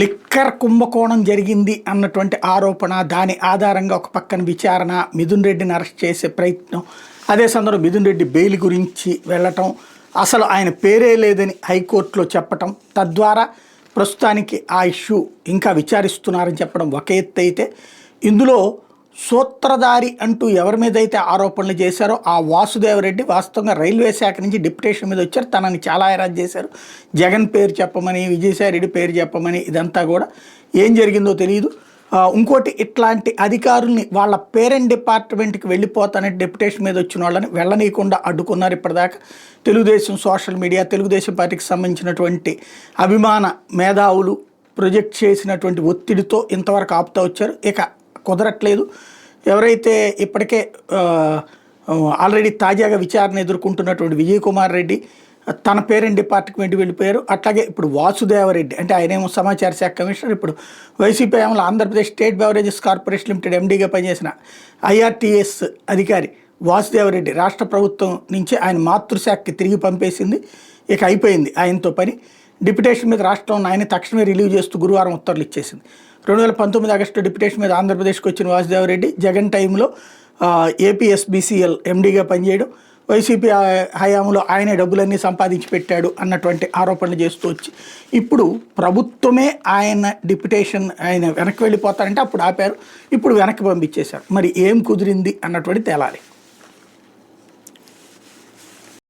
Liquor కుంభకోణం జరిగింది అన్నటువంటి ఆరోపణ, దాని ఆధారంగా ఒక పక్కన విచారణ, మిథున్ రెడ్డిని అరెస్ట్ చేసే ప్రయత్నం, అదే సందర్భంలో మిథున్ రెడ్డి బెయిల్ గురించి వెళ్ళటం, అసలు ఆయన పేరే లేదని హైకోర్టులో చెప్పటం, తద్వారా ప్రస్తుతానికి ఆ ఇష్యూ ఇంకా విచారిస్తున్నారని చెప్పడం ఒక ఎత్తు అయితే, ఇందులో సూత్రధారి అంటూ ఎవరి మీద అయితే ఆరోపణలు చేశారో ఆ వాసుదేవరెడ్డి వాస్తవంగా రైల్వే శాఖ నుంచి డిప్యుటేషన్ మీద వచ్చారు. తనని చాలా హెరాస్ చేశారు. జగన్ పేరు చెప్పమని, విజయసాయిరెడ్డి పేరు చెప్పమని, ఇదంతా కూడా ఏం జరిగిందో తెలియదు. ఇంకోటి, ఇట్లాంటి అధికారుల్ని వాళ్ళ పేరెంట్ డిపార్ట్మెంట్కి వెళ్ళిపోతానని డిప్యుటేషన్ మీద వచ్చిన వాళ్ళని వెళ్ళనీయకుండా అడ్డుకున్నారు. ఇప్పటిదాకా తెలుగుదేశం సోషల్ మీడియా, తెలుగుదేశం పార్టీకి సంబంధించినటువంటి అభిమాన మేధావులు ప్రొజెక్ట్ చేసినటువంటి ఒత్తిడితో ఇంతవరకు ఆపుతూ వచ్చారు. ఇక కుదరట్లేదు. ఎవరైతే ఇప్పటికే ఆల్రెడీ తాజాగా విచారణ ఎదుర్కొంటున్నటువంటి విజయ్ కుమార్ రెడ్డి తన పేరెంట్ డిపార్ట్మెంట్ వెళ్ళిపోయారు. అట్లాగే ఇప్పుడు వాసుదేవరెడ్డి, అంటే ఆయనేమో సమాచార శాఖ కమిషనర్, ఇప్పుడు వైసీపీ ఏమో Andhra Pradesh state beverages corporation limited ఎండీగా పనిచేసిన ఐఆర్టీఎస్ అధికారి వాసుదేవరెడ్డి రాష్ట్ర ప్రభుత్వం నుంచి ఆయన మాతృశాఖకి తిరిగి పంపేసింది. ఇక అయిపోయింది ఆయనతో పని. డిప్యుటేషన్ మీద రాష్ట్రంలో ఆయన తక్షణమే రిలీవ్ చేస్తూ గురువారం ఉత్తర్వులు ఇచ్చేసింది. 2019 ఆగస్టు డిప్యుటేషన్ మీద ఆంధ్రప్రదేశ్కి వచ్చిన వాసుదేవరెడ్డి జగన్ టైంలో ఏపీఎస్బీసీఎల్ ఎండీగా పనిచేయడం, వైసీపీ హయాంలో ఆయనే డబ్బులన్నీ సంపాదించి పెట్టాడు అన్నటువంటి ఆరోపణలు చేస్తూ వచ్చి ఇప్పుడు ప్రభుత్వమే ఆయన డిప్యుటేషన్ ఆయన వెనక్కి వెళ్ళిపోతారంటే అప్పుడు ఆపారు, ఇప్పుడు వెనక్కి పంపించేశారు. మరి ఏం కుదిరింది అన్నటువంటి తేలాలి.